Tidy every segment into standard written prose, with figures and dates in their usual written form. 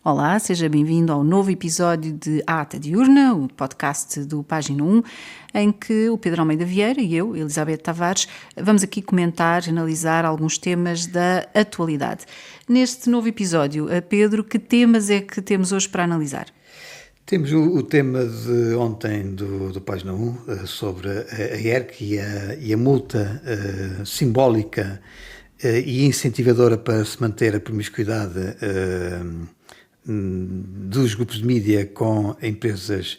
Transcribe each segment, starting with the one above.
Olá, seja bem-vindo ao novo episódio de A Ata Diurna, o podcast do Página 1, em que o Pedro Almeida Vieira e eu, Elizabeth Tavares, vamos aqui comentar, analisar alguns temas da atualidade. Neste novo episódio, Pedro, que temas é que temos hoje para analisar? Temos o tema de ontem do Página 1 sobre a ERC e a multa simbólica e incentivadora para se manter a promiscuidade dos grupos de mídia com empresas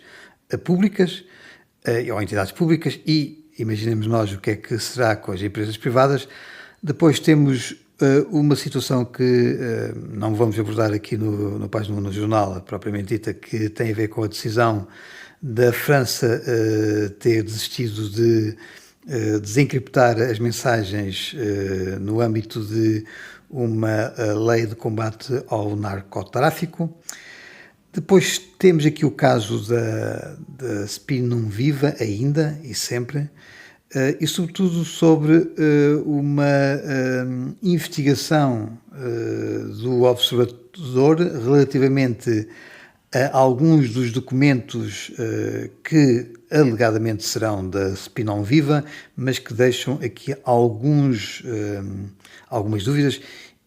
públicas ou entidades públicas e imaginemos nós o que é que será com as empresas privadas. Depois temos uma situação que não vamos abordar aqui no Página 1 no jornal, propriamente dita, que tem a ver com a decisão da França ter desistido de desencriptar as mensagens no âmbito de uma lei de combate ao narcotráfico. Depois temos aqui o caso da Spin Viva, ainda e sempre, e sobretudo sobre uma investigação do Observador relativamente a alguns dos documentos que alegadamente serão da Spin Viva, mas que deixam aqui algumas dúvidas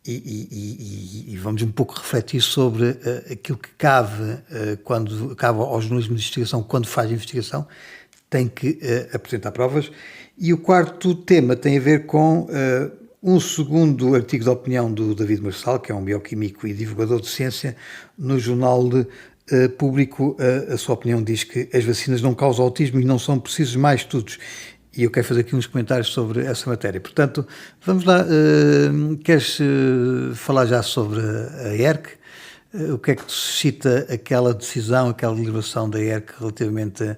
e vamos um pouco refletir sobre aquilo que cabe ao jornalismo de investigação, quando faz investigação, tem que apresentar provas. E o quarto tema tem a ver com um segundo artigo de opinião do David Marçal, que é um bioquímico e divulgador de ciência, no jornal Público. A sua opinião diz que as vacinas não causam autismo e não são precisos mais estudos. E eu quero fazer aqui uns comentários sobre essa matéria. Portanto, vamos lá. Queres falar já sobre a ERC? O que é que suscita aquela decisão, aquela deliberação da ERC relativamente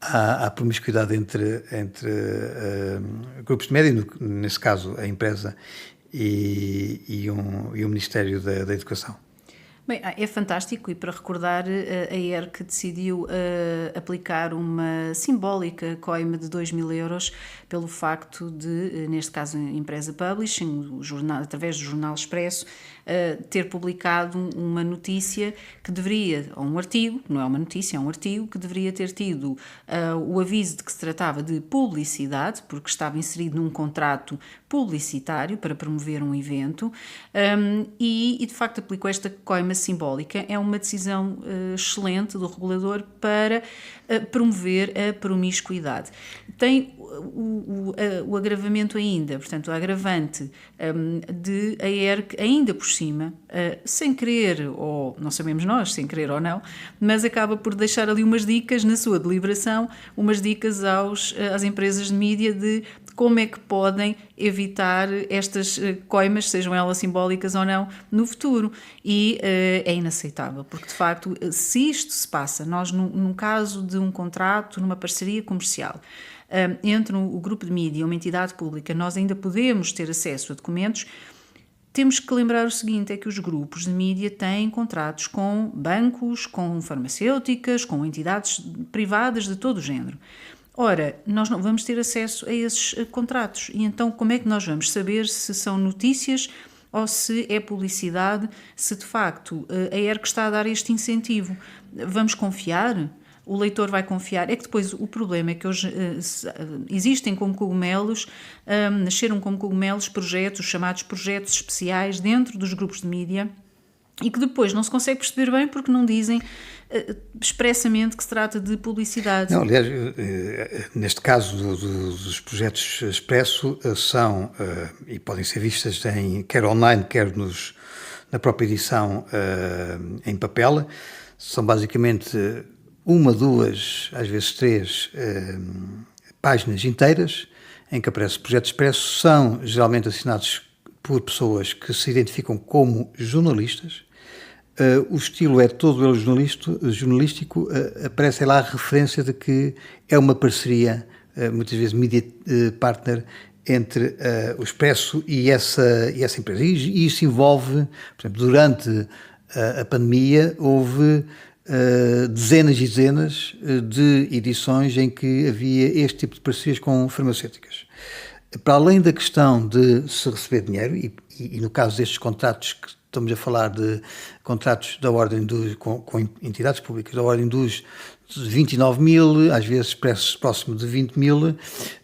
à promiscuidade entre grupos de média, nesse caso a empresa e o Ministério da Educação? Bem, é fantástico, e para recordar, a ERC decidiu aplicar uma simbólica coima de 2.000 euros pelo facto de, neste caso a empresa Publishing, através do Jornal Expresso, ter publicado uma notícia que deveria, ou um artigo, não é uma notícia, é um artigo, que deveria ter tido o aviso de que se tratava de publicidade, porque estava inserido num contrato publicitário para promover um evento, e de facto aplicou esta coima simbólica. É uma decisão excelente do regulador para promover a promiscuidade. Tem o agravamento ainda, portanto, o agravante de a ERC, ainda por cima, sem querer, ou não sabemos nós, sem querer ou não, mas acaba por deixar ali umas dicas na sua deliberação, umas dicas às empresas de mídia de como é que podem evitar estas coimas, sejam elas simbólicas ou não, no futuro. E é inaceitável, porque de facto, se isto se passa, nós num caso de um contrato, numa parceria comercial, entre o grupo de mídia e uma entidade pública, nós ainda podemos ter acesso a documentos. Temos que lembrar o seguinte, é que os grupos de mídia têm contratos com bancos, com farmacêuticas, com entidades privadas de todo o género. Ora, nós não vamos ter acesso a esses contratos, e então como é que nós vamos saber se são notícias ou se é publicidade, se de facto a ERC está a dar este incentivo? Vamos confiar? O leitor vai confiar? É que depois o problema é que hoje existem como cogumelos, nasceram como cogumelos projetos, chamados projetos especiais dentro dos grupos de mídia, e que depois não se consegue perceber bem porque não dizem expressamente que se trata de publicidade. Não, aliás, neste caso dos projetos expresso, são, e podem ser vistas quer online, quer na própria edição em papel, são basicamente uma, duas, às vezes três páginas inteiras em que aparece projeto expresso. São geralmente assinados por pessoas que se identificam como jornalistas. O estilo é todo ele jornalístico, aparece lá a referência de que é uma parceria, muitas vezes media partner, entre o Expresso e essa empresa. E isso envolve, por exemplo, durante a pandemia, houve dezenas e dezenas de edições em que havia este tipo de parcerias com farmacêuticas. Para além da questão de se receber dinheiro, e no caso destes contratos que estamos a falar de contratos da ordem com entidades públicas, da ordem dos 29 mil, às vezes próximo de 20 mil,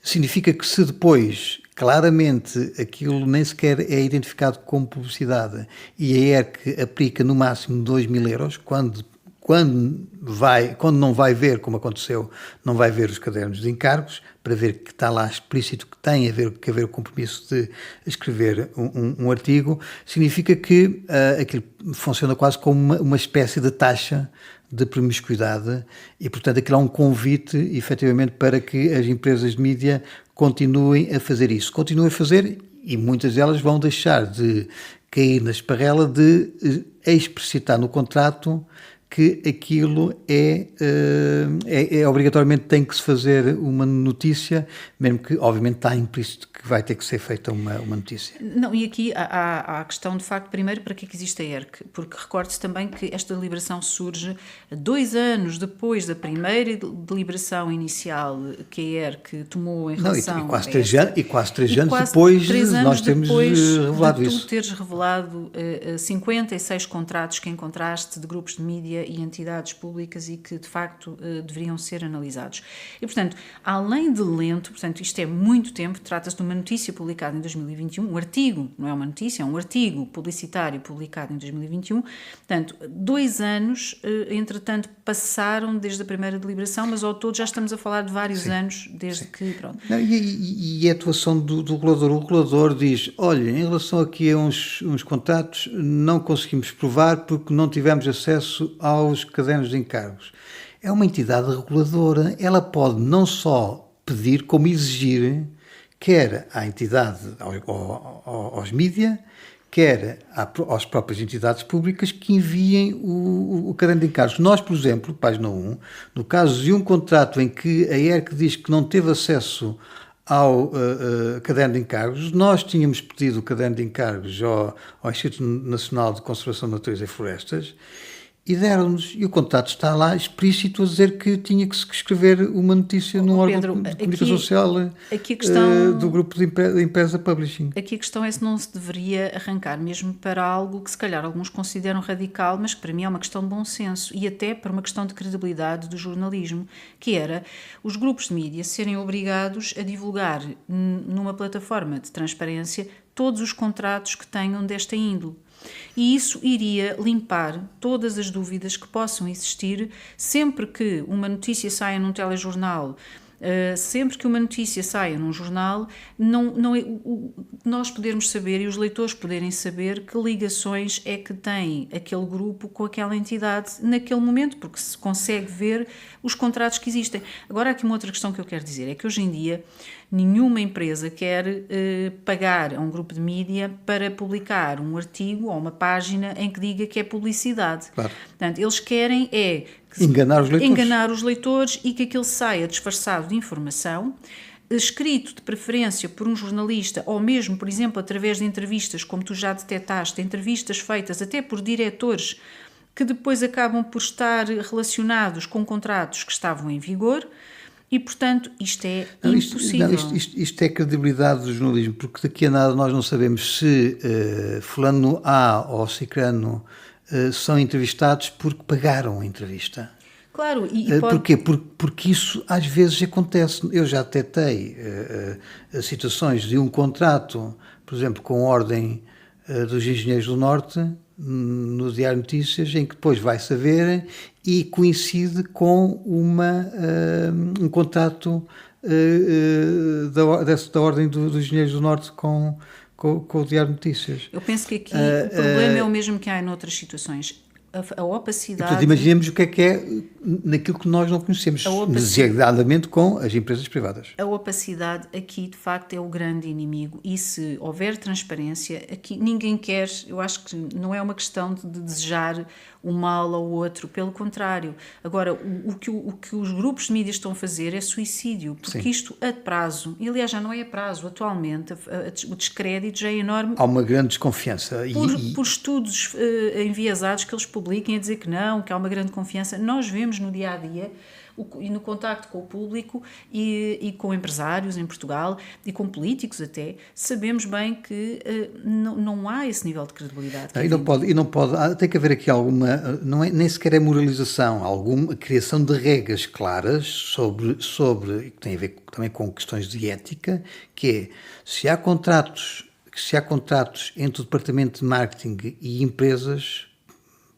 significa que se depois claramente aquilo nem sequer é identificado como publicidade e a ERC aplica no máximo 2 mil euros, quando não vai ver, como aconteceu, não vai ver os cadernos de encargos, para ver que está lá explícito que tem que haver o compromisso de escrever um artigo, significa que aquilo funciona quase como uma espécie de taxa de promiscuidade e, portanto, aquilo é um convite, efetivamente, para que as empresas de mídia continuem a fazer isso. Continuem a fazer e muitas delas vão deixar de cair na esparrela de explicitar no contrato que aquilo obrigatoriamente tem que se fazer uma notícia, mesmo que obviamente está implícito que vai ter que ser feita uma notícia. Não, e aqui há a questão de facto, primeiro, para que existe a ERC? Porque recorde-se também que esta deliberação surge 2 anos depois da primeira deliberação inicial que a ERC tomou em relação e quase a 3 esta, e quase 3 anos depois nós temos revelado de isso. tu teres revelado 56 contratos que encontraste de grupos de mídia e entidades públicas e que de facto deveriam ser analizados. E portanto, além de lento, portanto isto é muito tempo, trata-se de uma notícia publicada em 2021, um artigo, não é uma notícia, é um artigo publicitário publicado em 2021, portanto 2 anos, entretanto passaram desde a primeira deliberação, mas ao todo já estamos a falar de vários anos desde que, pronto. Não, e a atuação do regulador, o regulador diz, olha, em relação aqui a uns contratos não conseguimos provar porque não tivemos acesso aos cadernos de encargos. É uma entidade reguladora, ela pode não só pedir, como exigir, quer à entidade, aos mídia, quer às próprias entidades públicas que enviem o caderno de encargos. Nós, por exemplo, página 1, no caso de um contrato em que a ERC diz que não teve acesso ao caderno de encargos, nós tínhamos pedido o caderno de encargos ao Instituto Nacional de Conservação da Natureza e Florestas e deram-nos, e o contrato está lá explícito a dizer que tinha que se escrever uma notícia num órgão de comunicação social do grupo de empresa Publishing. Aqui a questão é se não se deveria arrancar mesmo para algo que se calhar alguns consideram radical, mas que para mim é uma questão de bom senso e até para uma questão de credibilidade do jornalismo, que era os grupos de mídia serem obrigados a divulgar numa plataforma de transparência todos os contratos que tenham desta índole. E isso iria limpar todas as dúvidas que possam existir sempre que uma notícia saia num telejornal, sempre que uma notícia saia num jornal, nós podermos saber e os leitores poderem saber que ligações é que tem aquele grupo com aquela entidade naquele momento, porque se consegue ver os contratos que existem. Agora, há aqui uma outra questão que eu quero dizer, é que hoje em dia nenhuma empresa quer pagar a um grupo de mídia para publicar um artigo ou uma página em que diga que é publicidade. Claro. Portanto, eles querem enganar os leitores e que aquilo saia disfarçado de informação, escrito de preferência por um jornalista ou mesmo, por exemplo, através de entrevistas, como tu já detectaste, entrevistas feitas até por diretores que depois acabam por estar relacionados com contratos que estavam em vigor. E, portanto, isto é impossível. Isto é credibilidade do jornalismo, porque daqui a nada nós não sabemos se fulano A ou cicrano são entrevistados porque pagaram a entrevista. Claro, Porquê? Porque isso às vezes acontece. Eu já detectei situações de um contrato, por exemplo, com ordem dos Engenheiros do Norte, no Diário Notícias, em que depois vai saber e coincide com um contrato da ordem dos Engenheiros do Norte com o Diário Notícias. Eu penso que aqui o problema é o mesmo que há em outras situações. A opacidade... Portanto, imaginemos o que é naquilo que nós não conhecemos, designadamente com as empresas privadas. A opacidade aqui, de facto, é o grande inimigo e se houver transparência, aqui ninguém quer, eu acho que não é uma questão de desejar o mal ao outro, pelo contrário. Agora, o que os grupos de mídia estão a fazer é suicídio, porque Sim. Isto a prazo, e aliás já não é a prazo, atualmente o descrédito já é enorme. Há uma grande desconfiança. Por estudos enviesados que eles publicam publiquem a dizer que não, que há uma grande confiança. Nós vemos no dia-a-dia e no contacto com o público e com empresários em Portugal e com políticos até, sabemos bem que não há esse nível de credibilidade. E não pode, tem que haver aqui alguma, nem sequer é moralização, alguma criação de regras claras sobre que tem a ver também com questões de ética, que é, se há contratos entre o departamento de marketing e empresas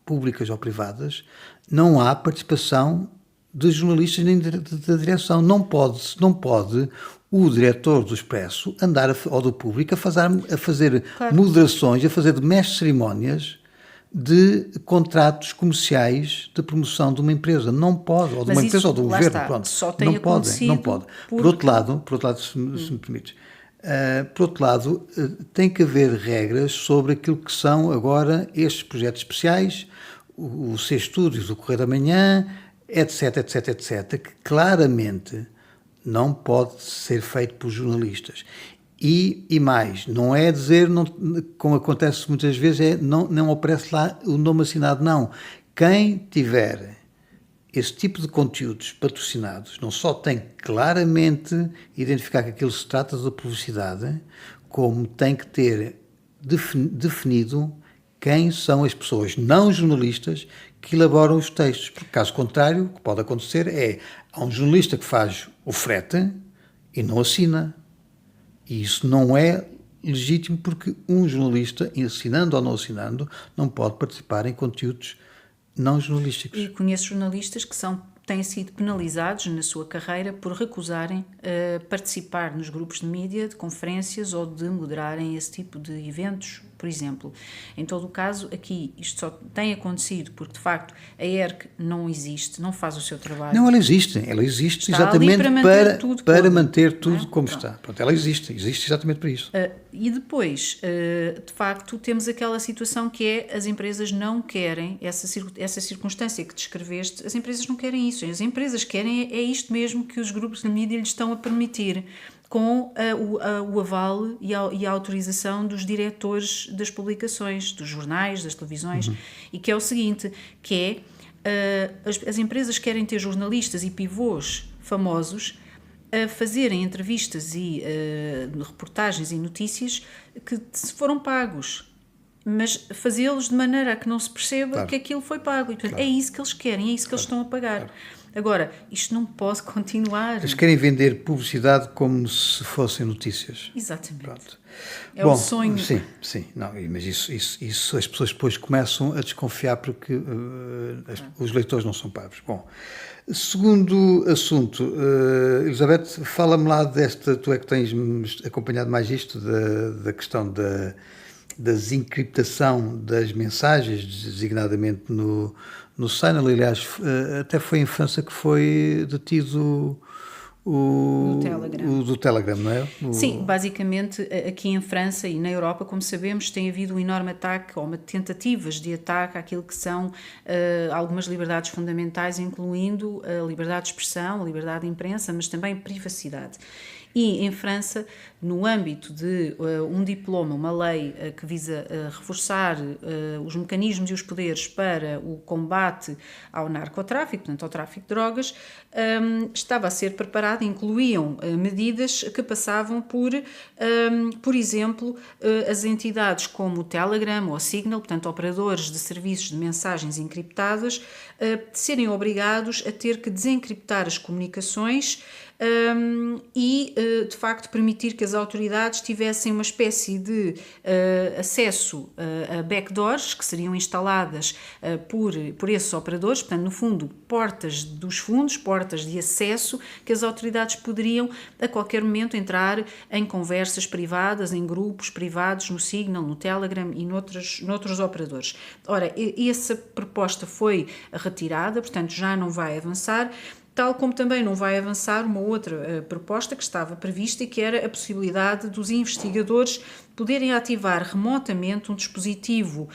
públicas ou privadas, não há participação de jornalistas nem da direção. Não pode o diretor do Expresso andar, ou do Público, a fazer claro, moderações, a fazer de mestre de cerimónias de contratos comerciais de promoção de uma empresa. Não pode, ou de uma empresa ou do governo. Está, pronto. Só tem não pode. Por outro lado, se me permites, por outro lado, tem que haver regras sobre aquilo que são agora estes projetos especiais, o C-Studios, o Correio da Manhã, etc, que claramente não pode ser feito por jornalistas. E mais, não é dizer, como acontece muitas vezes, não aparece lá o nome assinado, não. Quem tiver esse tipo de conteúdos patrocinados não só tem claramente identificar que aquilo se trata de publicidade, como tem que ter definido quem são as pessoas não jornalistas que elaboram os textos, porque caso contrário, o que pode acontecer é, há um jornalista que faz o frete e não assina, e isso não é legítimo, porque um jornalista, assinando ou não assinando, não pode participar em conteúdos não jornalísticos. E conheço jornalistas que têm sido penalizados na sua carreira por recusarem participar nos grupos de mídia, de conferências ou de moderarem esse tipo de eventos, por exemplo. Em todo o caso, aqui isto só tem acontecido porque, de facto, a ERC não existe, não faz o seu trabalho. Não, ela existe exatamente para manter tudo como está. Pronto, ela existe exatamente para isso. E depois, de facto, temos aquela situação que é, as empresas não querem, essa circunstância que descreveste, as empresas não querem isso. As empresas querem é isto mesmo que os grupos de mídia lhes estão a permitir, com o aval e a autorização dos diretores das publicações, dos jornais, das televisões, e que é o seguinte, que é, as empresas querem ter jornalistas e pivôs famosos a fazerem entrevistas e reportagens e notícias que foram pagos, mas fazê-los de maneira a que não se perceba que aquilo foi pago. E, portanto, é isso que eles querem, é isso que eles estão a pagar. Agora, isto não pode continuar. Eles querem vender publicidade como se fossem notícias. Exatamente. Pronto. Bom, o sonho. Sim. Não, mas isso as pessoas depois começam a desconfiar porque os leitores não são pagos. Bom, segundo assunto, Elizabeth, fala-me lá desta, tu é que tens acompanhado mais isto, da questão da desencriptação das mensagens, designadamente no Signal. Aliás, até foi em França que foi detido o do Telegram, não é? Sim, basicamente aqui em França e na Europa, como sabemos, tem havido um enorme ataque, ou tentativas de ataque àquilo que são algumas liberdades fundamentais, incluindo a liberdade de expressão, a liberdade de imprensa, mas também a privacidade. E em França, no âmbito de um diploma, uma lei que visa reforçar os mecanismos e os poderes para o combate ao narcotráfico, portanto ao tráfico de drogas, estava a ser preparada, incluíam medidas que passavam por exemplo, as entidades como o Telegram ou a Signal, portanto operadores de serviços de mensagens encriptadas, serem obrigados a ter que desencriptar as comunicações e, de facto, permitir que as autoridades tivessem uma espécie de acesso a backdoors que seriam instaladas por esses operadores, portanto, no fundo, portas dos fundos, portas de acesso que as autoridades poderiam, a qualquer momento, entrar em conversas privadas, em grupos privados, no Signal, no Telegram e noutros operadores. Ora, essa proposta foi retirada, portanto, já não vai avançar, tal como também não vai avançar uma outra proposta que estava prevista e que era a possibilidade dos investigadores poderem ativar remotamente um dispositivo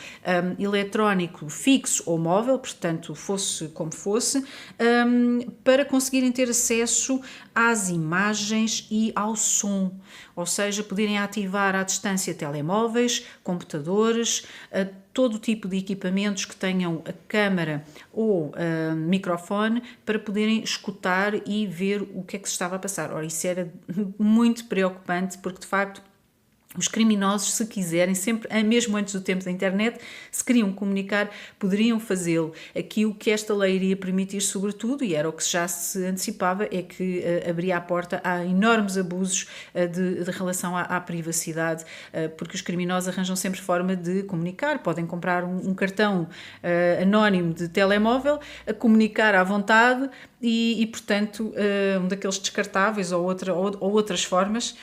eletrónico fixo ou móvel, portanto, fosse como fosse, para conseguirem ter acesso às imagens e ao som, ou seja, poderem ativar à distância telemóveis, computadores, todo tipo de equipamentos que tenham a câmara ou microfone para poderem escutar e ver o que é que se estava a passar. Ora, isso era muito preocupante porque, de facto, os criminosos, se quiserem, sempre, mesmo antes do tempo da internet, se queriam comunicar, poderiam fazê-lo. Aqui o que esta lei iria permitir, sobretudo, e era o que já se antecipava, é que abria a porta a enormes abusos de relação à privacidade, porque os criminosos arranjam sempre forma de comunicar. Podem comprar um cartão anónimo de telemóvel, a comunicar à vontade, e portanto, um daqueles descartáveis ou outras formas,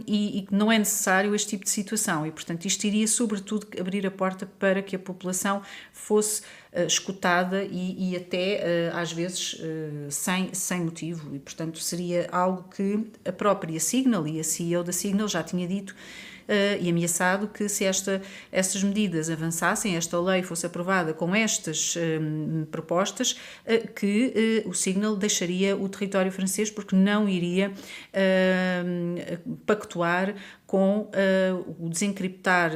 e não é necessário este tipo de situação. E, portanto, isto iria, sobretudo, abrir a porta para que a população fosse escutada e até, às vezes, sem motivo. E, portanto, seria algo que a própria Signal e a CEO da Signal já tinha dito e ameaçado que se estas medidas avançassem, esta lei fosse aprovada com estas propostas, que o Signal deixaria o território francês porque não iria pactuar com o desencriptar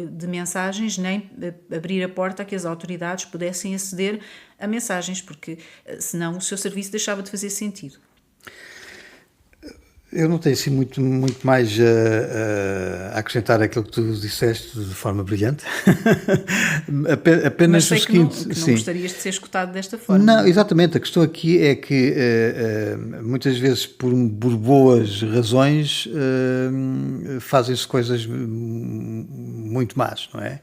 de mensagens, nem abrir a porta a que as autoridades pudessem aceder a mensagens, porque senão o seu serviço deixava de fazer sentido. Eu não tenho assim muito mais a acrescentar aquilo que tu disseste de forma brilhante. Mas Apenas sei o seguinte, que não gostarias de ser escutado desta forma. Não, exatamente. A questão aqui é que muitas vezes por boas razões fazem-se coisas muito más, não é?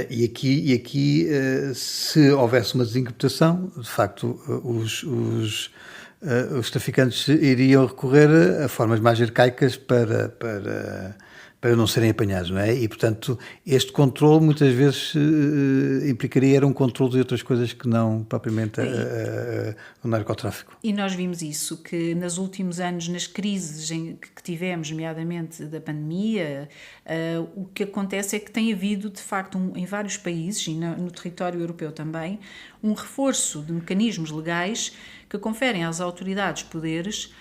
E aqui se houvesse uma desencriptação, de facto, os traficantes iriam recorrer a formas mais arcaicas para não serem apanhados, não é? E, portanto, este controle muitas vezes implicaria um controle de outras coisas que não propriamente o narcotráfico. E nós vimos isso, que nos últimos anos, nas crises que tivemos, nomeadamente da pandemia, o que acontece é que tem havido, de facto, em vários países, e no território europeu também, um reforço de mecanismos legais que conferem às autoridades poderes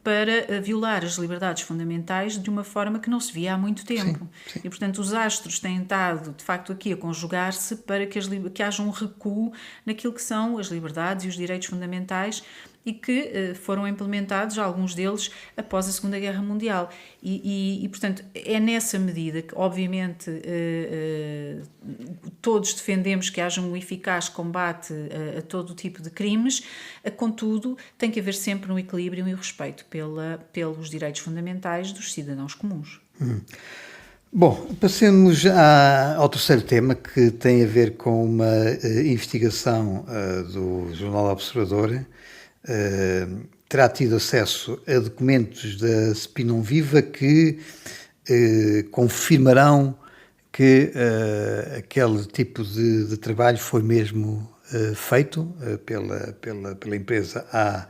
para violar as liberdades fundamentais de uma forma que não se via há muito tempo. Sim. E, portanto, os astros têm estado, de facto, aqui a conjugar-se para que haja um recuo naquilo que são as liberdades e os direitos fundamentais e que foram implementados, alguns deles, após a Segunda Guerra Mundial. E, portanto, é nessa medida que, obviamente, todos defendemos que haja um eficaz combate a todo o tipo de crimes, contudo, tem que haver sempre um equilíbrio e um respeito pelos direitos fundamentais dos cidadãos comuns. Bom, passemos ao terceiro tema, que tem a ver com uma investigação do Jornal Observador. Terá tido acesso a documentos da Spinum Viva que confirmarão que aquele tipo de trabalho foi mesmo feito pela empresa A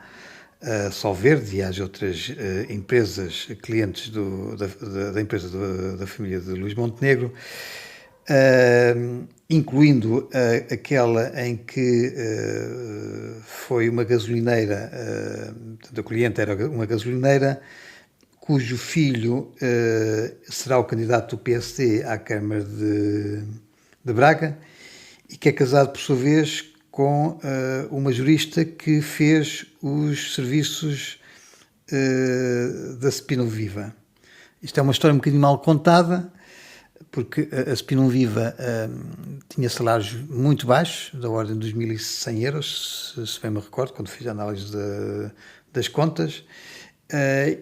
Solverde e às outras empresas clientes da empresa da família de Luís Montenegro, incluindo aquela em que foi uma gasolineira, a cliente era uma gasolineira cujo filho será o candidato do PSD à Câmara de Braga e que é casado, por sua vez, com uma jurista que fez os serviços da Spinum Viva. Isto é uma história um bocadinho mal contada, porque a Spinum Viva tinha salários muito baixos, da ordem de 2.100 euros, se bem me recordo, quando fiz a análise das contas,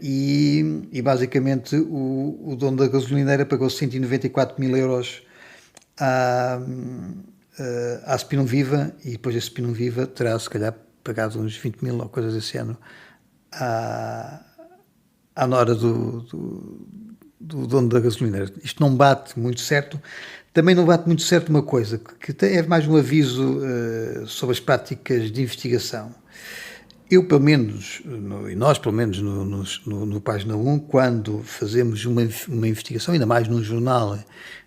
e basicamente o dono da gasolineira pagou 194 mil euros à Spinum Viva, e depois a Spinum Viva terá, se calhar, pagado uns 20 mil ou coisas desse ano à nora do dono da gasolineira. Isto não bate muito certo. Também não bate muito certo uma coisa, que é mais um aviso sobre as práticas de investigação. Eu, pelo menos, e nós, pelo menos, no Página 1, quando fazemos uma investigação, ainda mais num jornal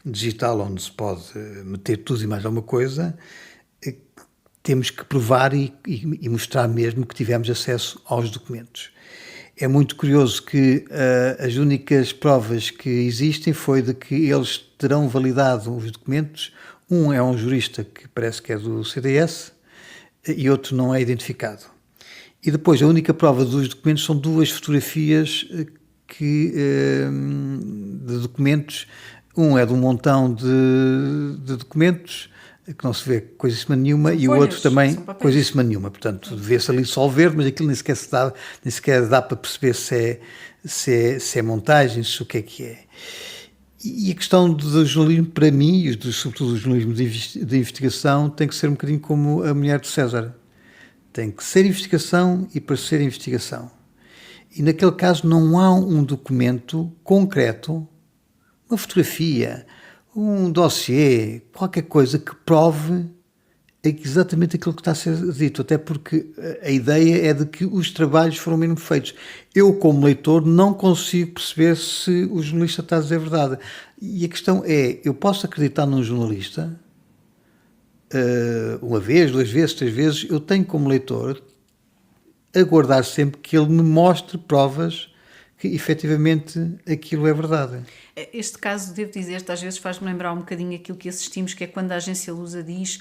digital onde se pode meter tudo e mais alguma coisa, temos que provar e mostrar mesmo que tivemos acesso aos documentos. É muito curioso que as únicas provas que existem foi de que eles terão validado os documentos. Um é um jurista que parece que é do CDS e outro não é identificado. E depois a única prova dos documentos são duas fotografias de documentos. Um é de um montão de documentos que não se vê coisíssima nenhuma, e o outro também coisíssima nenhuma. Portanto, vê-se ali só o verde, mas aquilo nem sequer dá para perceber se é montagem, se o que é. E a questão do jornalismo, para mim, e sobretudo o jornalismo de investigação, tem que ser um bocadinho como a mulher de César. Tem que ser investigação e parecer investigação. E naquele caso não há um documento concreto, uma fotografia, um dossiê, qualquer coisa que prove exatamente aquilo que está a ser dito, até porque a ideia é de que os trabalhos foram mesmo feitos. Eu, como leitor, não consigo perceber se o jornalista está a dizer a verdade. E a questão é, eu posso acreditar num jornalista, uma vez, 2 vezes, 3 vezes, eu tenho como leitor aguardar sempre que ele me mostre provas que efetivamente aquilo é verdade. Este caso, devo dizer-te, às vezes faz-me lembrar um bocadinho aquilo que assistimos, que é quando a agência Lusa diz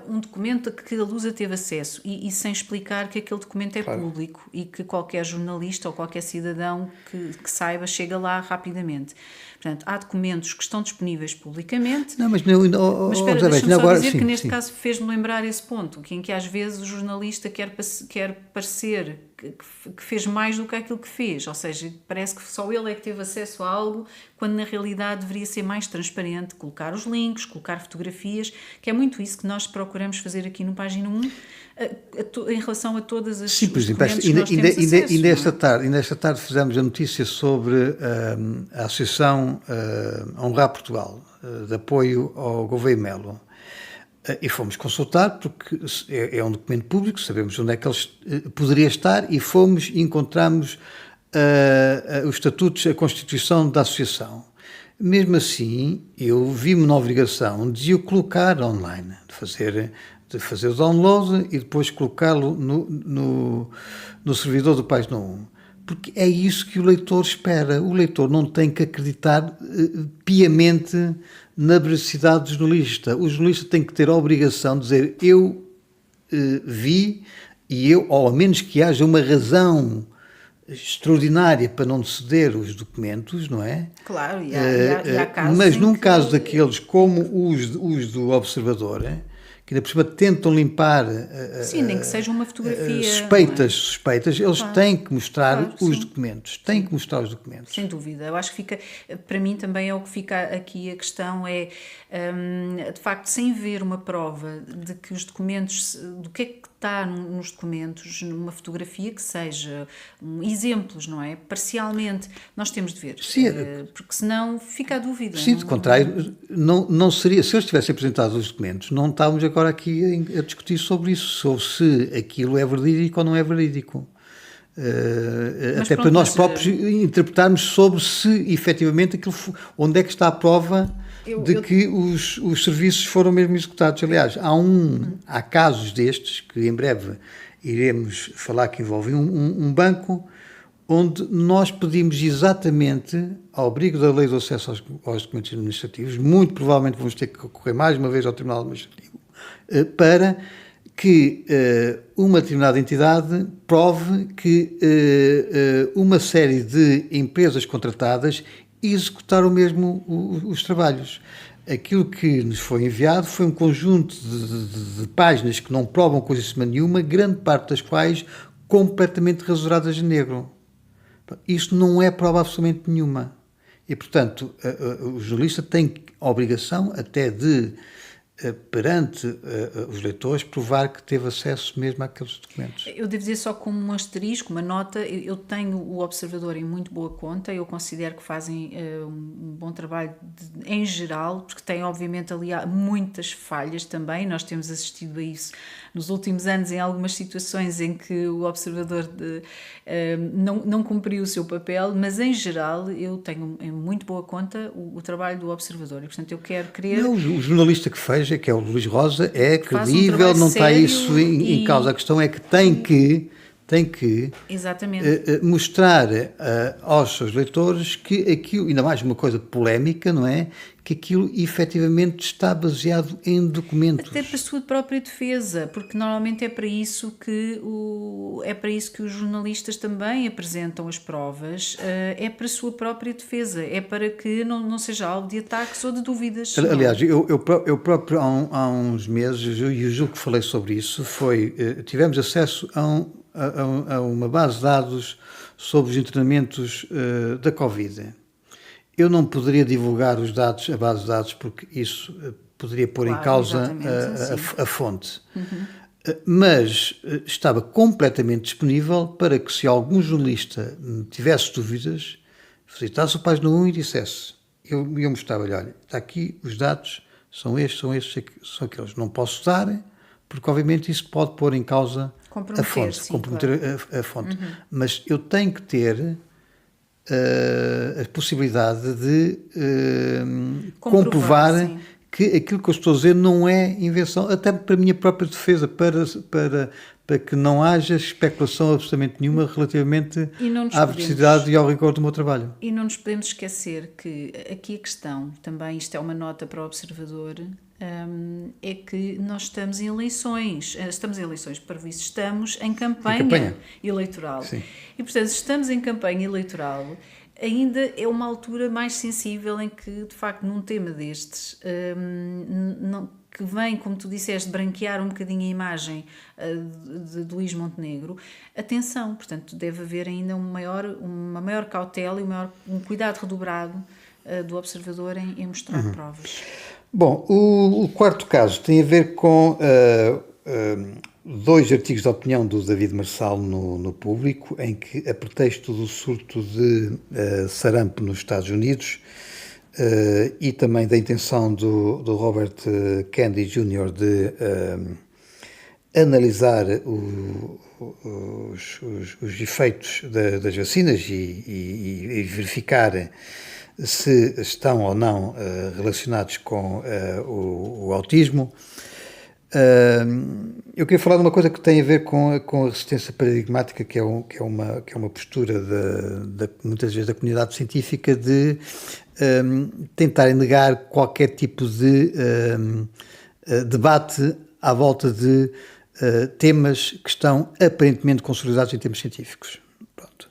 um documento a que a Lusa teve acesso e sem explicar que aquele documento é público e que qualquer jornalista ou qualquer cidadão que saiba chega lá rapidamente. Portanto, há documentos que estão disponíveis publicamente. Não, mas espera, deixa-me só dizer que neste caso fez-me lembrar esse ponto, em que às vezes o jornalista quer parecer que fez mais do que aquilo que fez, ou seja, parece que só ele é que teve acesso a algo, quando na realidade deveria ser mais transparente, colocar os links, colocar fotografias, que é muito isso que nós procuramos fazer aqui no Página 1, em relação a todas as Sim, por exemplo, documentos que nós temos acesso. Ainda esta tarde fizemos a notícia sobre a Associação Honrar Portugal, de apoio ao Gouveia Melo. E fomos consultar, porque é um documento público, sabemos onde é que ele poderia estar, e fomos e encontramos os estatutos, a Constituição da Associação. Mesmo assim, eu vi-me na obrigação de o colocar online, de fazer o download e depois colocá-lo no servidor do Página 1. Porque é isso que o leitor espera. O leitor não tem que acreditar piamente na veracidade do jornalista. O jornalista tem que ter a obrigação de dizer eu vi e ou a menos que haja uma razão extraordinária para não ceder os documentos, não é? Claro, e há casos. Mas num caso daqueles como os do Observador, que ainda por cima tentam limpar sim, nem que seja uma fotografia, suspeitas, eles têm que mostrar os documentos. Têm que mostrar os documentos. Sem dúvida. Eu acho que fica, para mim também é o que fica aqui a questão, é de facto, sem ver uma prova de que os documentos, do que é que está nos documentos, numa fotografia que seja exemplos, não é? Parcialmente, nós temos de ver. Sim, porque senão fica a dúvida. Sim, de contrário, não seria, se eles tivessem apresentado os documentos, não estávamos agora aqui a discutir sobre isso, sobre se aquilo é verídico ou não é verídico. Até para nós próprios interpretarmos sobre se efetivamente aquilo, onde é que está a prova que os serviços foram mesmo executados. Aliás, há casos destes que em breve iremos falar, que envolvem um banco onde nós pedimos exatamente, ao abrigo da lei do acesso aos documentos administrativos, muito provavelmente vamos ter que recorrer mais uma vez ao Tribunal Administrativo, para que uma determinada entidade prove que uma série de empresas contratadas executaram mesmo os trabalhos. Aquilo que nos foi enviado foi um conjunto de páginas que não provam coisíssima nenhuma, grande parte das quais completamente rasuradas de negro. Isto não é prova absolutamente nenhuma. E, portanto, o jornalista tem a obrigação até de perante os leitores, provar que teve acesso mesmo àqueles documentos. Eu devo dizer só como um asterisco, uma nota, eu tenho o Observador em muito boa conta, eu considero que fazem um bom trabalho em geral, porque tem obviamente ali muitas falhas também, nós temos assistido a isso nos últimos anos em algumas situações em que o Observador não cumpriu o seu papel, mas em geral eu tenho em muito boa conta o trabalho do Observador e portanto eu quero crer... Não, o jornalista que fez, que é o Luís Rosa, é faz credível, não está sério isso em causa. A questão é que tem que Exatamente. mostrar aos seus leitores que aquilo, ainda mais uma coisa polémica, não é? Que aquilo efetivamente está baseado em documentos. Até para a sua própria defesa, porque normalmente é para isso que os jornalistas também apresentam as provas, é para a sua própria defesa, é para que não seja alvo de ataques ou de dúvidas. Aliás, eu próprio há uns meses, eu julgo que falei sobre isso, tivemos acesso a uma base de dados sobre os internamentos da Covid. Eu não poderia divulgar os dados, a base de dados, porque isso poderia pôr em causa a fonte. Uhum. Mas estava completamente disponível para que, se algum jornalista tivesse dúvidas, visitasse o página 1 e dissesse. Eu mostrava-lhe, olha, está aqui os dados, são estes, são aqueles. Não posso dar, porque obviamente isso pode pôr em causa a fonte, comprometer a fonte. Uhum. Mas eu tenho que ter a possibilidade de comprovar que aquilo que eu estou a dizer não é invenção, até para a minha própria defesa, para que não haja especulação absolutamente nenhuma relativamente à veracidade e ao rigor do meu trabalho. E não nos podemos esquecer que aqui a questão, também isto é uma nota para o Observador, é que nós estamos em eleições, para isso estamos em campanha eleitoral. Sim. E portanto, se estamos em campanha eleitoral, ainda é uma altura mais sensível em que, de facto, num tema destes, que vem, como tu disseste, branquear um bocadinho a imagem de Luís Montenegro, atenção, portanto, deve haver ainda uma maior cautela e um cuidado redobrado do Observador em mostrar provas. Bom, o quarto caso tem a ver com 2 artigos de opinião do David Marçal no Público, em que, a pretexto do surto de sarampo nos Estados Unidos e também da intenção do Robert Kennedy Jr. de analisar os efeitos das vacinas e verificar se estão ou não relacionados com o autismo. Eu queria falar de uma coisa que tem a ver com a resistência paradigmática, que é uma postura muitas vezes da comunidade científica de tentarem negar qualquer tipo de debate à volta de temas que estão aparentemente consolidados em termos científicos. Pronto.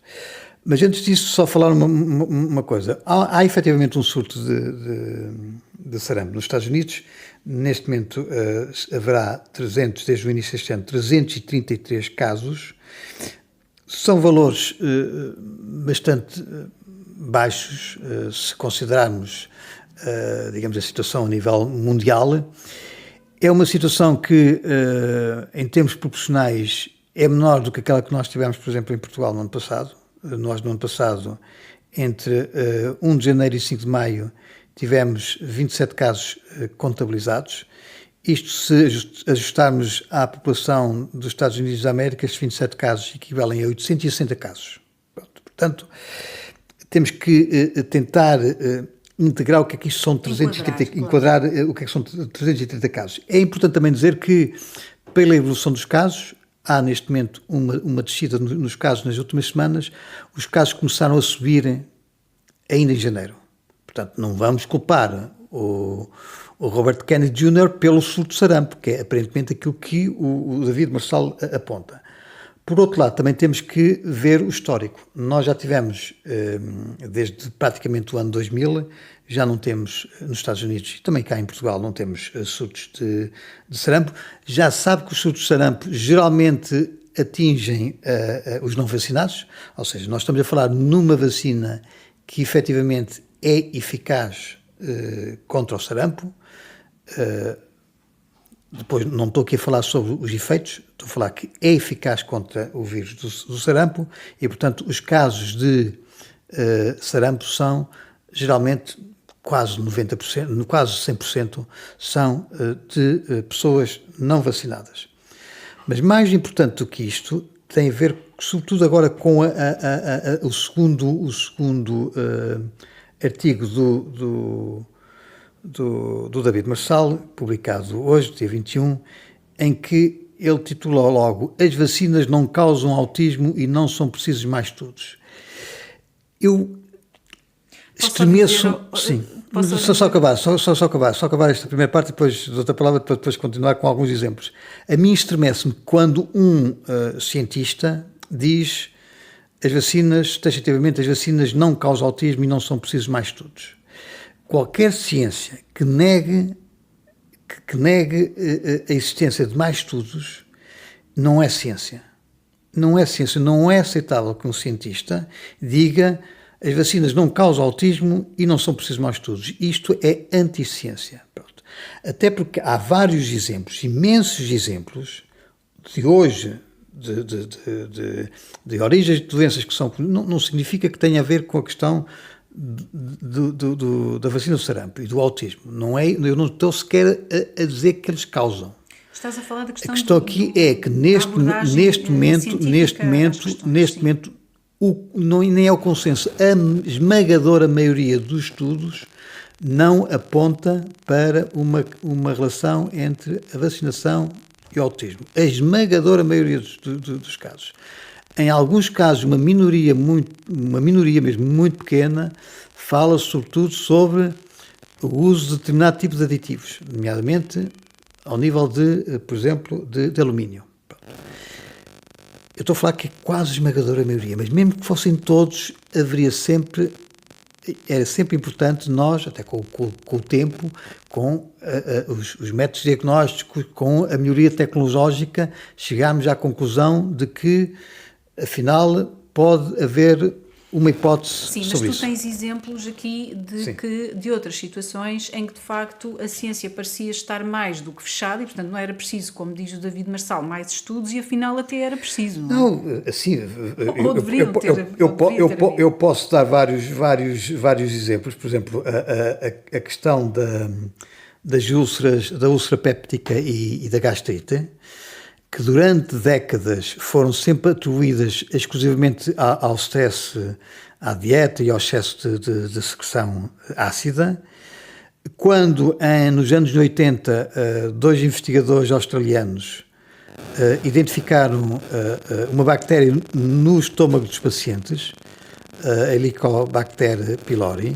Mas antes disso, só falar uma coisa. Há efetivamente um surto de sarampo nos Estados Unidos. Neste momento haverá desde o início deste ano, 333 casos. São valores bastante baixos, se considerarmos, digamos, a situação a nível mundial. É uma situação que, em termos proporcionais, é menor do que aquela que nós tivemos, por exemplo, em Portugal no ano passado. Nós, no ano passado, entre 1 de janeiro e 5 de maio, tivemos 27 casos contabilizados. Isto, se ajustarmos à população dos Estados Unidos da América, estes 27 casos equivalem a 860 casos. Pronto. Portanto, temos que tentar integrar o que é que isto são 330, enquadrar o que é que são 330 casos. É importante também dizer que, pela evolução dos casos, há neste momento uma descida nos casos nas últimas semanas. Os casos começaram a subir ainda em janeiro. Portanto, não vamos culpar o Robert Kennedy Jr. pelo surto de sarampo, que é aparentemente aquilo que o David Marçal aponta. Por outro lado, também temos que ver o histórico. Nós já tivemos, desde praticamente o ano 2000, já não temos nos Estados Unidos e também cá em Portugal não temos surtos de sarampo. Já sabe que os surtos de sarampo geralmente atingem os não vacinados, ou seja, nós estamos a falar numa vacina que efetivamente é eficaz contra o sarampo. depois não estou aqui a falar sobre os efeitos, estou a falar que é eficaz contra o vírus do sarampo e, portanto, os casos de sarampo são geralmente quase 90%, quase 100% são de pessoas não vacinadas. Mas mais importante do que isto, tem a ver, sobretudo agora, com o segundo artigo do David Marçal, publicado hoje, dia 21, em que ele titula logo: "As vacinas não causam autismo e não são precisos mais estudos". Eu estremeço... Sim, só acabar esta primeira parte e depois da outra palavra, para depois continuar com alguns exemplos. A mim estremece-me quando um cientista diz: taxativamente, as vacinas não causam autismo e não são precisos mais estudos. Qualquer ciência que negue a existência de mais estudos não é ciência. Não é ciência, não é aceitável que um cientista diga: as vacinas não causam autismo e não são precisos mais estudos. Isto é anticiência. Pronto. Até porque há vários exemplos, imensos exemplos, de hoje, de origens de doenças que são... Não significa que tenha a ver com a questão da vacina do sarampo e do autismo. Não é, eu não estou sequer a dizer que eles causam. Estás a falar da questão... A questão aqui é que neste momento, nem é o consenso. A esmagadora maioria dos estudos não aponta para uma relação entre a vacinação e o autismo. A esmagadora maioria dos casos. Em alguns casos, uma minoria mesmo muito pequena, fala sobretudo sobre o uso de determinado tipo de aditivos, nomeadamente ao nível por exemplo, de alumínio. Eu estou a falar que é quase esmagadora a maioria, mas mesmo que fossem todos, era sempre importante nós, até com o tempo, com os métodos diagnósticos, com a melhoria tecnológica, chegarmos à conclusão de que, afinal, pode haver uma hipótese sobre isso. Sim, mas tu tens exemplos aqui de outras situações em que, de facto, a ciência parecia estar mais do que fechada e, portanto, não era preciso, como diz o David Marçal, mais estudos e, afinal, até era preciso. Não, assim... Ou deveriam ter. Eu posso dar vários exemplos. Por exemplo, a questão da úlcera péptica e da gastrite, que durante décadas foram sempre atribuídas exclusivamente ao stress, à dieta e ao excesso de secreção ácida, quando nos anos 80 dois investigadores australianos identificaram uma bactéria no estômago dos pacientes, a Helicobacter pylori,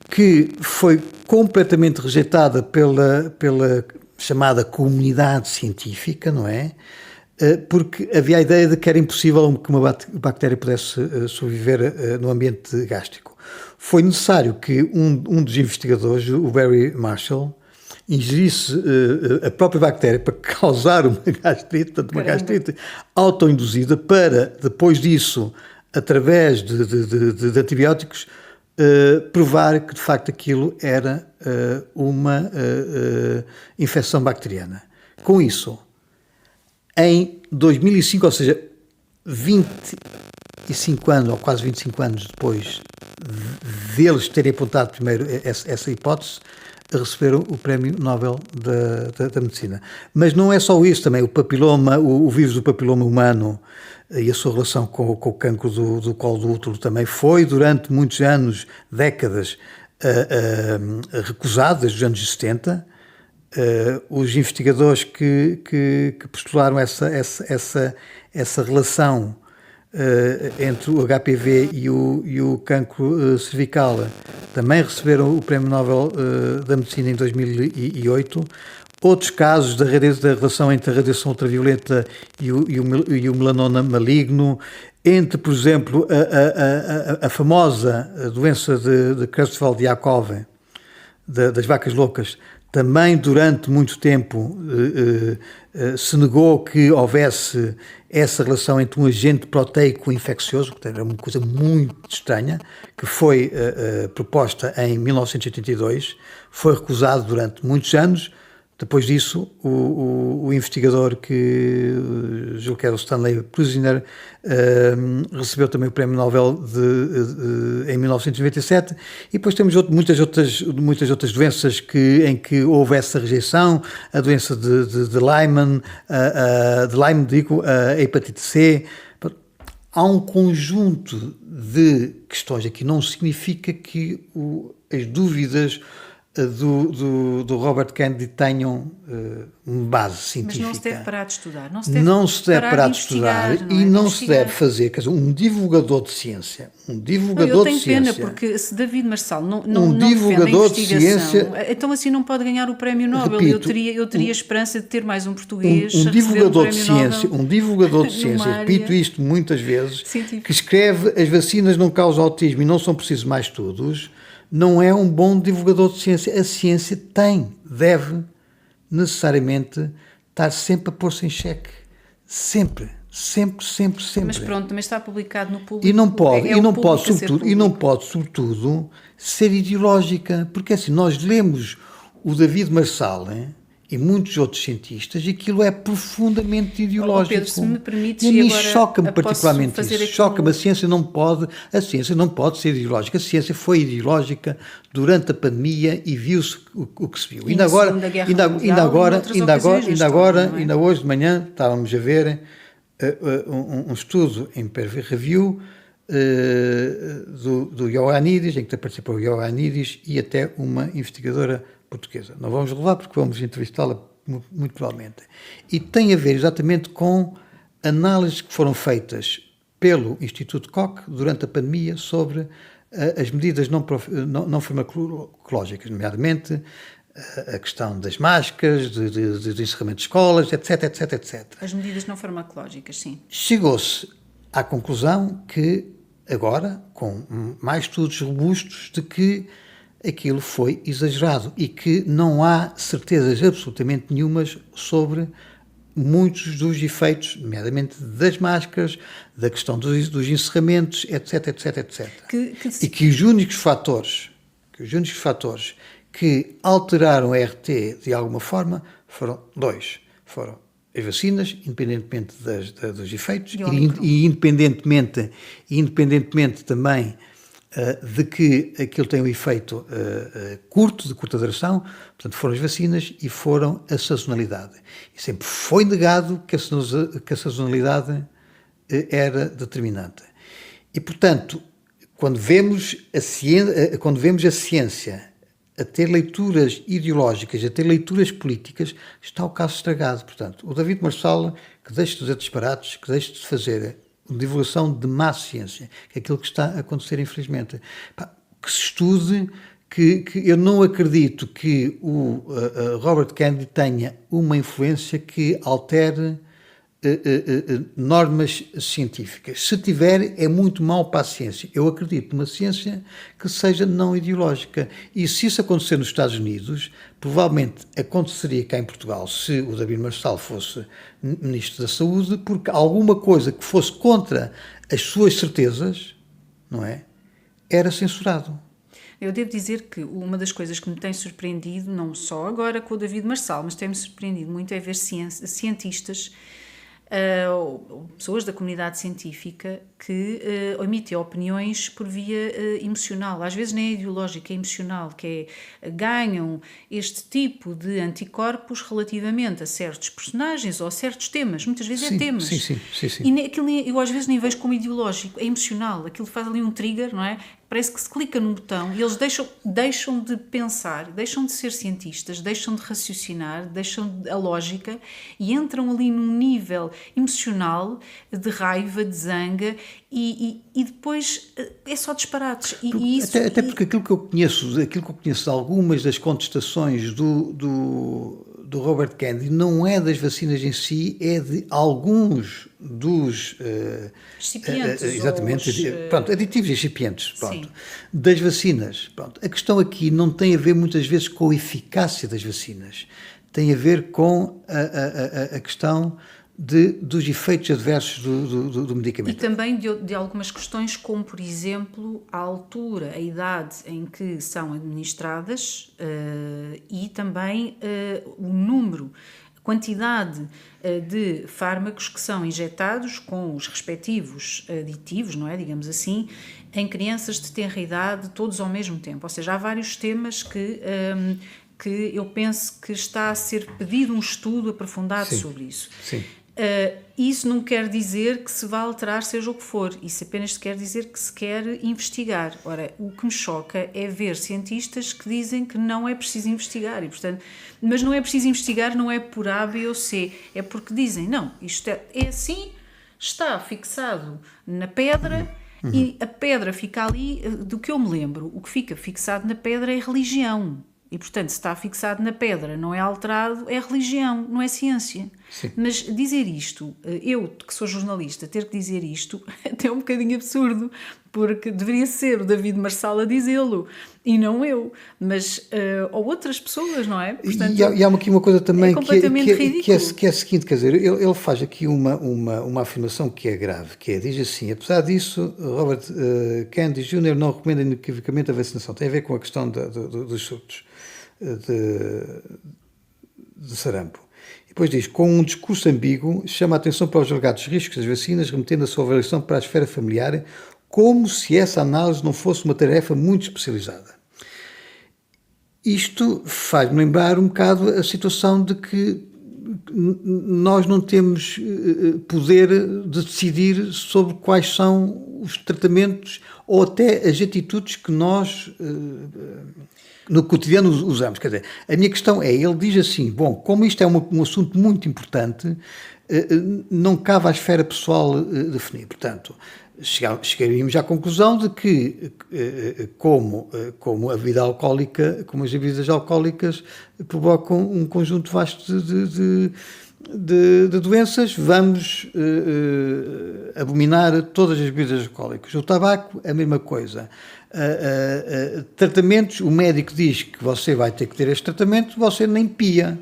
que foi completamente rejeitada pela chamada comunidade científica, não é? Porque havia a ideia de que era impossível que uma bactéria pudesse sobreviver no ambiente gástrico. Foi necessário que um dos investigadores, o Barry Marshall, ingerisse a própria bactéria para causar uma gastrite, portanto uma gastrite autoinduzida, para, depois disso, através de antibióticos, provar que de facto aquilo era uma infecção bacteriana. Com isso, em 2005, ou seja, 25 anos, ou quase 25 anos depois deles terem apontado primeiro essa hipótese, receberam o Prémio Nobel da Medicina. Mas não é só isso, também o papiloma, o vírus do papiloma humano e a sua relação com o cancro do colo do útero também foi, durante muitos anos, décadas, recusado, desde os anos 70. Os investigadores que postularam essa relação entre o HPV e o cancro cervical também receberam o Prémio Nobel da Medicina em 2008. Outros casos da relação entre a radiação ultravioleta e o melanoma maligno, entre, por exemplo, a famosa doença de Creutzfeldt-Jakob, das vacas loucas, também durante muito tempo se negou que houvesse essa relação entre um agente proteico infeccioso, que era uma coisa muito estranha, que foi proposta em 1982, foi recusado durante muitos anos, Depois disso, o investigador que julgo que era o Stanley Prusiner recebeu também o Prémio Nobel em 1997, e depois temos muitas outras doenças em que houve essa rejeição, a doença de Lyme, a hepatite C. Há um conjunto de questões aqui, não significa que as dúvidas do Robert Kennedy tenham base científica. Mas não se deve parar de estudar. Não se deve parar de estudar e não se deve fazer, quer dizer, um divulgador de ciência. Eu tenho pena, porque se David Marçal não defende a investigação, então assim não pode ganhar o Prémio Nobel. Repito, eu teria esperança de ter mais um português um divulgador de ciência, repito isto muitas vezes, científico, que escreve as vacinas não causam autismo e não são precisos mais estudos, não é um bom divulgador de ciência. A ciência deve necessariamente estar sempre a pôr-se em xeque. Sempre. Mas pronto, também está publicado no público. E não pode, sobretudo, ser ideológica. Porque assim, nós lemos o David Marçal, e muitos outros cientistas, e aquilo é profundamente ideológico. Pedro, se me permites, e a mim choca-me particularmente isso. Choca-me, a ciência não pode ser ideológica. A ciência foi ideológica durante a pandemia e viu-se o que se viu. Ainda hoje de manhã estávamos a ver um estudo em Peer Review do Ioannidis, em que participou o Ioannidis e até uma investigadora portuguesa. Não vamos revelar porque vamos entrevistá-la muito provavelmente. E tem a ver exatamente com análises que foram feitas pelo Instituto Koch durante a pandemia sobre as medidas não farmacológicas, nomeadamente a questão das máscaras, de encerramento de escolas, etc. As medidas não farmacológicas, sim. Chegou-se à conclusão que agora, com mais estudos robustos, de que aquilo foi exagerado e que não há certezas absolutamente nenhumas sobre muitos dos efeitos, nomeadamente das máscaras, da questão dos encerramentos, etc. E que os únicos fatores que alteraram a RT de alguma forma foram dois. Foram as vacinas, independentemente dos efeitos, e independentemente também de que aquilo tem um efeito de curta duração, portanto foram as vacinas e foram a sazonalidade. E sempre foi negado que a sazonalidade era determinante. E, portanto, quando vemos a ciência a ter leituras ideológicas, a ter leituras políticas, está o caso estragado. Portanto, o David Marçal, que deixe de dizer disparates, que deixe de fazer divulgação de má ciência, que é aquilo que está a acontecer, infelizmente. Que se estude, que eu não acredito que o Robert Kennedy tenha uma influência que altere normas científicas. Se tiver, é muito mau para a ciência. Eu acredito numa ciência que seja não ideológica. E se isso acontecer nos Estados Unidos, provavelmente aconteceria cá em Portugal, se o David Marçal fosse Ministro da Saúde, porque alguma coisa que fosse contra as suas certezas, não é? Era censurado. Eu devo dizer que uma das coisas que me tem surpreendido, não só agora com o David Marçal, mas tem-me surpreendido muito, é ver cientistas, pessoas da comunidade científica que emitem opiniões por via emocional, às vezes nem é ideológica, é emocional, que ganham este tipo de anticorpos relativamente a certos personagens ou a certos temas, muitas vezes temas. Sim. E aquilo eu às vezes nem vejo como ideológico, é emocional, aquilo faz ali um trigger, não é? Parece que se clica num botão e eles deixam de pensar, deixam de ser cientistas, deixam de raciocinar, deixam a lógica e entram ali num nível emocional de raiva, de zanga e depois é só disparates. Até porque aquilo que eu conheço de algumas das contestações do Robert Kennedy não é das vacinas em si, é de alguns dos recipientes, aditivos e recipientes das vacinas. A questão aqui não tem a ver muitas vezes com a eficácia das vacinas, tem a ver com a questão dos efeitos adversos do medicamento. E também de algumas questões, como por exemplo a altura, a idade em que são administradas e também o número, a quantidade de fármacos que são injetados com os respectivos aditivos, não é, digamos assim, em crianças de tenra idade, todos ao mesmo tempo. Ou seja, há vários temas que eu penso que está a ser pedido um estudo aprofundado sobre isso. Sim. Isso não quer dizer que se vá alterar seja o que for, isso apenas quer dizer que se quer investigar. Ora, o que me choca é ver cientistas que dizem que não é preciso investigar, e, portanto, mas não é preciso investigar, não é por A, B ou C, é porque dizem, não, isto é assim, está fixado na pedra e a pedra fica ali, do que eu me lembro, o que fica fixado na pedra é religião. E, portanto, se está fixado na pedra, não é alterado, é religião, não é ciência. Sim. Mas dizer isto, eu que sou jornalista, ter que dizer isto, até é um bocadinho absurdo, porque deveria ser o David Marçal a dizê-lo, e não eu, mas ou outras pessoas, não é? Portanto, e há aqui uma coisa também que é a seguinte, quer dizer, ele faz aqui uma afirmação que é grave, diz assim, apesar disso, Robert Kennedy Jr. não recomenda inequivocamente a vacinação, tem a ver com a questão dos surtos de sarampo. E depois diz, com um discurso ambíguo, chama a atenção para os alegados riscos das vacinas, remetendo a sua avaliação para a esfera familiar, como se essa análise não fosse uma tarefa muito especializada. Isto faz-me lembrar um bocado a situação de que nós não temos poder de decidir sobre quais são os tratamentos ou até as atitudes que nós no cotidiano usamos. Quer dizer, a minha questão é, ele diz assim, bom, como isto é um assunto muito importante, não cabe à esfera pessoal definir. Portanto, chegaríamos à conclusão de que, como a vida alcoólica, como as bebidas alcoólicas provocam um conjunto vasto de doenças, vamos abominar todas as bebidas alcoólicas. O tabaco, a mesma coisa. Tratamentos, o médico diz que você vai ter que ter este tratamento, você nem pia.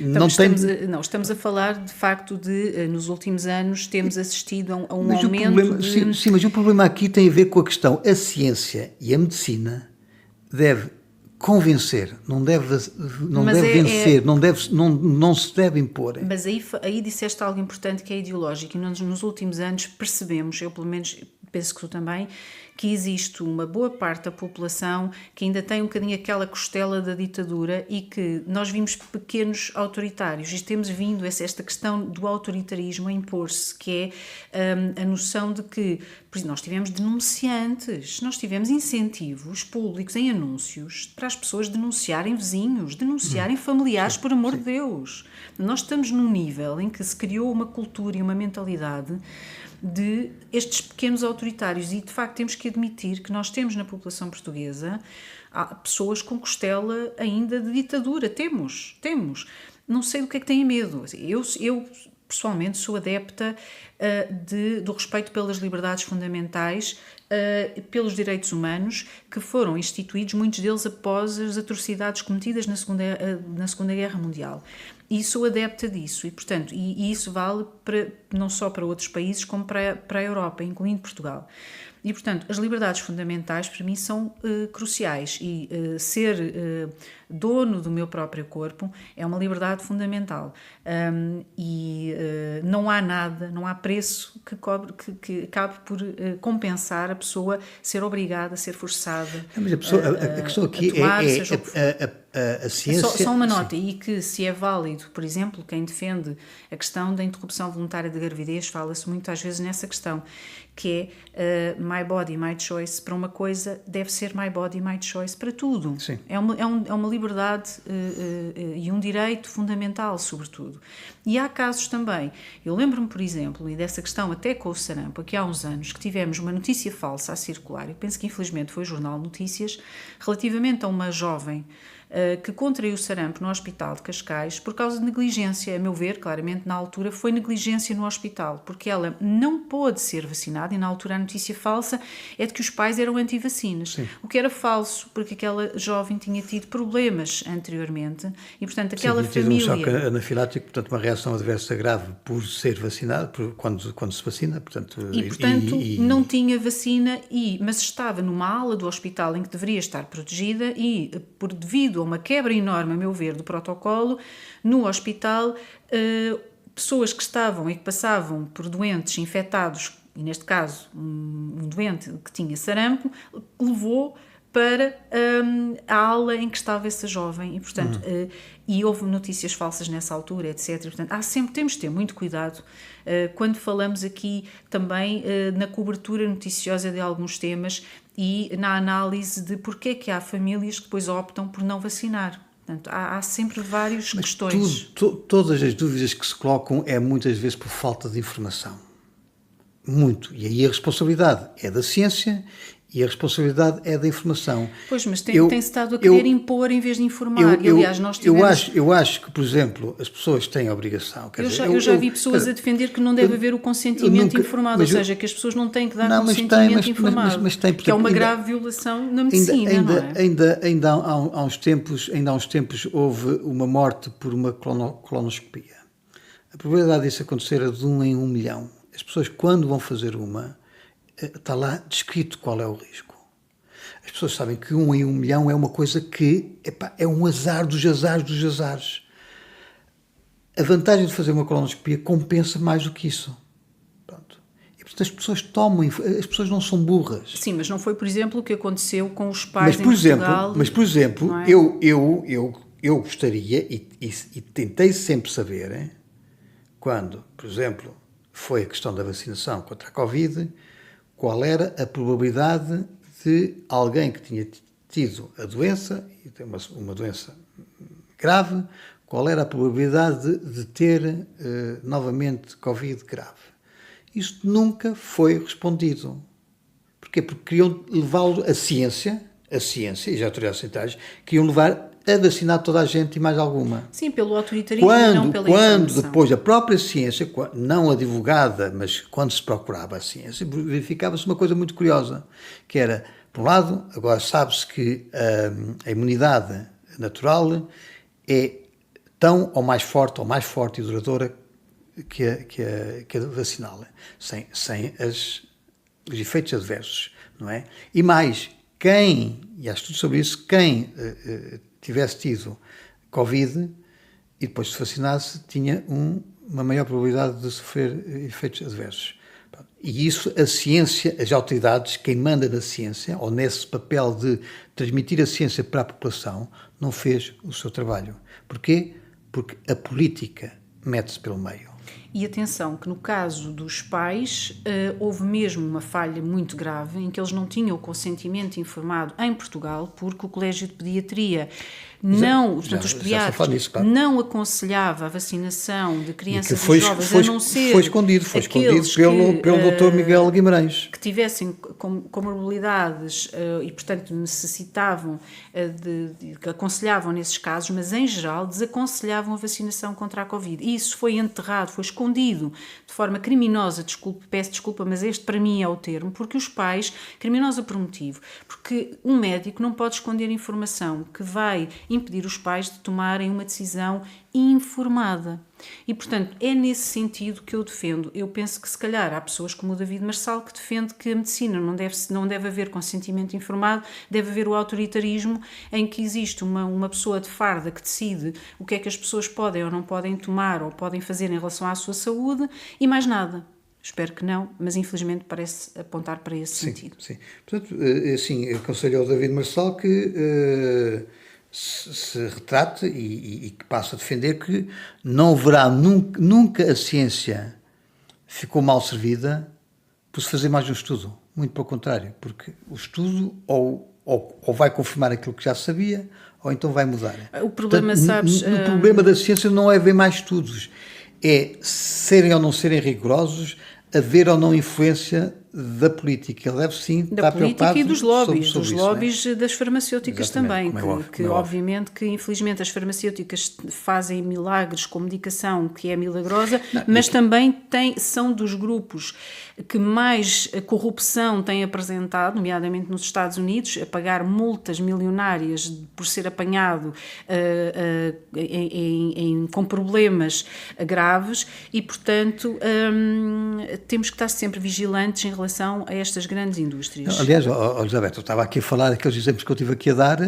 Então, estamos a falar de facto de, nos últimos anos, temos assistido a um mas aumento Sim, mas o problema aqui tem a ver com a questão, a ciência e a medicina deve convencer, não deve vencer, não se deve impor. Mas aí disseste algo importante que é ideológico, e nos últimos anos percebemos, eu pelo menos penso que tu também, que existe uma boa parte da população que ainda tem um bocadinho aquela costela da ditadura e que nós vimos pequenos autoritários e temos vindo esta questão do autoritarismo a impor-se, que é a noção de que, por exemplo, nós tivemos denunciantes, nós tivemos incentivos públicos em anúncios para as pessoas denunciarem vizinhos, denunciarem familiares, por amor de Deus. Nós estamos num nível em que se criou uma cultura e uma mentalidade de estes pequenos autoritários e, de facto, temos que admitir que nós temos na população portuguesa pessoas com costela ainda de ditadura. Temos. Não sei do que é que têm medo. Eu pessoalmente, sou adepta do respeito pelas liberdades fundamentais, pelos direitos humanos, que foram instituídos, muitos deles após as atrocidades cometidas na Segunda Guerra Mundial. E sou adepta disso, e portanto, e isso vale não só para outros países, como para a Europa, incluindo Portugal. E, portanto, as liberdades fundamentais para mim são cruciais e ser dono do meu próprio corpo é uma liberdade fundamental. Não há nada, não há preço que acabe por compensar a pessoa ser obrigada, a ser forçada. Mas a questão aqui é a ciência... Só uma nota, sim. E que se é válido, por exemplo, quem defende a questão da interrupção voluntária da gravidez, fala-se muito às vezes nessa questão, que é my body, my choice. Para uma coisa deve ser my body, my choice para tudo. Sim. É uma liberdade e um direito fundamental, sobretudo. E há casos também, eu lembro-me, por exemplo, e dessa questão até com o sarampo, aqui há uns anos, que tivemos uma notícia falsa a circular, eu penso que infelizmente foi o Jornal Notícias, relativamente a uma jovem que contraiu sarampo no Hospital de Cascais por causa de negligência. A meu ver, claramente, na altura, foi negligência no hospital, porque ela não pôde ser vacinada e, na altura, a notícia falsa é de que os pais eram anti-vacinas. Sim. O que era falso, porque aquela jovem tinha tido problemas anteriormente e, portanto, aquela família... Sim, um choque anafilático, portanto, uma reação adversa grave por ser vacinado, quando se vacina, portanto... E, portanto, não tinha vacina, mas estava numa ala do hospital em que deveria estar protegida e, devido a uma quebra enorme, a meu ver, do protocolo, no hospital, pessoas que estavam e que passavam por doentes infectados, e neste caso um doente que tinha sarampo, levou para a ala em que estava essa jovem e, portanto, e houve notícias falsas nessa altura, etc. E, portanto, temos de ter muito cuidado quando falamos aqui também na cobertura noticiosa de alguns temas e na análise de porque é que há famílias que depois optam por não vacinar. Portanto, há sempre várias questões. Todas as dúvidas que se colocam é muitas vezes por falta de informação. Muito. E aí a responsabilidade é da ciência e a responsabilidade é da informação. Pois, mas tem-se estado a querer impor em vez de informar. Aliás, nós tivemos... eu acho que, por exemplo, as pessoas têm a obrigação. Eu já vi pessoas a defender que não deve haver o consentimento informado, ou seja, que as pessoas não têm que dar consentimento informado, que é uma grave violação na medicina, não é? Ainda há uns tempos houve uma morte por uma colonoscopia. A probabilidade disso acontecer é de 1 em 1 milhão. As pessoas, quando vão fazer está lá descrito qual é o risco. As pessoas sabem que 1 em 1 milhão é uma coisa que é um azar dos azares dos azares. A vantagem de fazer uma colonoscopia compensa mais do que isso. Pronto. E portanto as pessoas não são burras. Sim, mas não foi, por exemplo, o que aconteceu com os pais em Portugal. Mas, por exemplo, é? eu gostaria e tentei sempre saber, quando, por exemplo, foi a questão da vacinação contra a Covid, qual era a probabilidade de alguém que tinha tido a doença, e tem uma doença grave, qual era a probabilidade de ter novamente Covid grave. Isto nunca foi respondido. Porquê? Porque queriam levá-lo a ciência e as autoridades sanitárias, queriam levar a vacinar toda a gente e mais alguma. Sim, pelo autoritarismo e não pela informação. Quando depois a própria ciência, não a divulgada, mas quando se procurava a ciência, verificava-se uma coisa muito curiosa, que era, por um lado, agora sabe-se que a imunidade natural é tão ou mais forte e duradoura que a vacinal, sem os efeitos adversos, não é? E mais, e há estudos sobre isso, quem tivesse tido Covid e depois se vacinasse, tinha uma maior probabilidade de sofrer efeitos adversos. E isso a ciência, as autoridades, quem manda na ciência, ou nesse papel de transmitir a ciência para a população, não fez o seu trabalho. Porquê? Porque a política mete-se pelo meio. E atenção, que no caso dos pais houve mesmo uma falha muito grave em que eles não tinham o consentimento informado em Portugal, porque o Colégio de Pediatria os pediatras nisso, claro, não aconselhava a vacinação de crianças e jovens, a não ser foi escondido pelo Dr. Miguel Guimarães. Que tivessem comorbilidades e, portanto, necessitavam, que aconselhavam nesses casos, mas em geral desaconselhavam a vacinação contra a Covid. E isso foi enterrado, foi escondido de forma criminosa, peço desculpa, mas este para mim é o termo, porque os pais, criminosa por motivo, porque um médico não pode esconder informação que vai impedir os pais de tomarem uma decisão informada. E, portanto, é nesse sentido que eu defendo. Eu penso que, se calhar, há pessoas como o David Marçal que defende que a medicina não deve haver consentimento informado, deve haver o autoritarismo em que existe uma pessoa de farda que decide o que é que as pessoas podem ou não podem tomar ou podem fazer em relação à sua saúde e mais nada. Espero que não, mas infelizmente parece apontar para esse sentido. Sim. Portanto, assim, aconselho ao David Marçal que se retrate e que passe a defender que não haverá nunca a ciência ficou mal servida por se fazer mais um estudo. Muito pelo contrário, porque o estudo ou vai confirmar aquilo que já sabia ou então vai mudar. O problema, portanto, o problema da ciência não é haver mais estudos, é serem ou não serem rigorosos, haver ou não influência da política. Ele deve sim da estar política preocupado e dos lobbies, sobre isso, não é? das farmacêuticas Exatamente, também, como é óbvio, que como é óbvio. obviamente que infelizmente as farmacêuticas fazem milagres com medicação que é milagrosa, Não, mas também são dos grupos que mais corrupção têm apresentado, nomeadamente nos Estados Unidos, a pagar multas milionárias por ser apanhado com problemas graves e, portanto, temos que estar sempre vigilantes em relação a estas grandes indústrias. Aliás, Elizabeth, eu estava aqui a falar, aqueles exemplos que eu estive aqui a dar,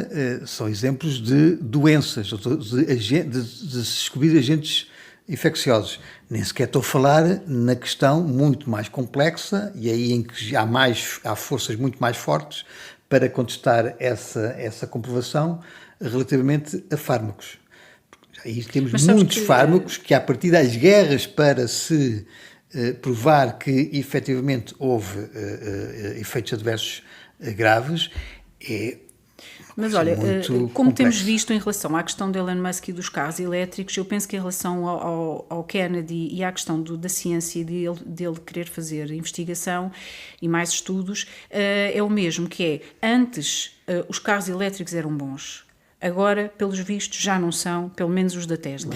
são exemplos de doenças, de se descobrir agentes infecciosos. Nem sequer estou a falar na questão muito mais complexa, e aí em que há forças muito mais fortes para contestar essa comprovação relativamente a fármacos. Aí temos muitos fármacos que, a partir das guerras para se provar que efetivamente houve efeitos adversos graves, mas olha, como complexo. Temos visto em relação à questão de Elon Musk e dos carros elétricos, eu penso que em relação ao Kennedy e à questão da ciência e dele querer fazer investigação e mais estudos, é o mesmo, que é, antes os carros elétricos eram bons. Agora, pelos vistos, já não são, pelo menos os da Tesla.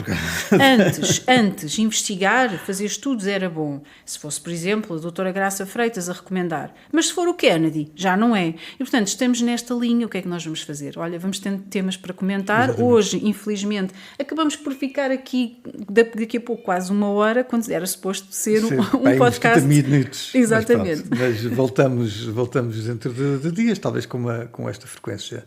Antes, investigar, fazer estudos era bom. Se fosse, por exemplo, a doutora Graça Freitas a recomendar. Mas se for o Kennedy, já não é. E, portanto, estamos nesta linha. O que é que nós vamos fazer? Olha, vamos ter temas para comentar. Exatamente. Hoje, infelizmente, acabamos por ficar aqui daqui a pouco quase uma hora, quando era suposto ser um podcast. 30 minutos. Exatamente. Mas voltamos dentro de dias, talvez com esta frequência.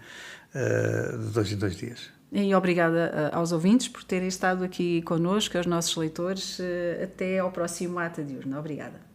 De 2 em 2 dias. E obrigada aos ouvintes por terem estado aqui connosco, aos nossos leitores. Até ao próximo Ata Diurna. Obrigada.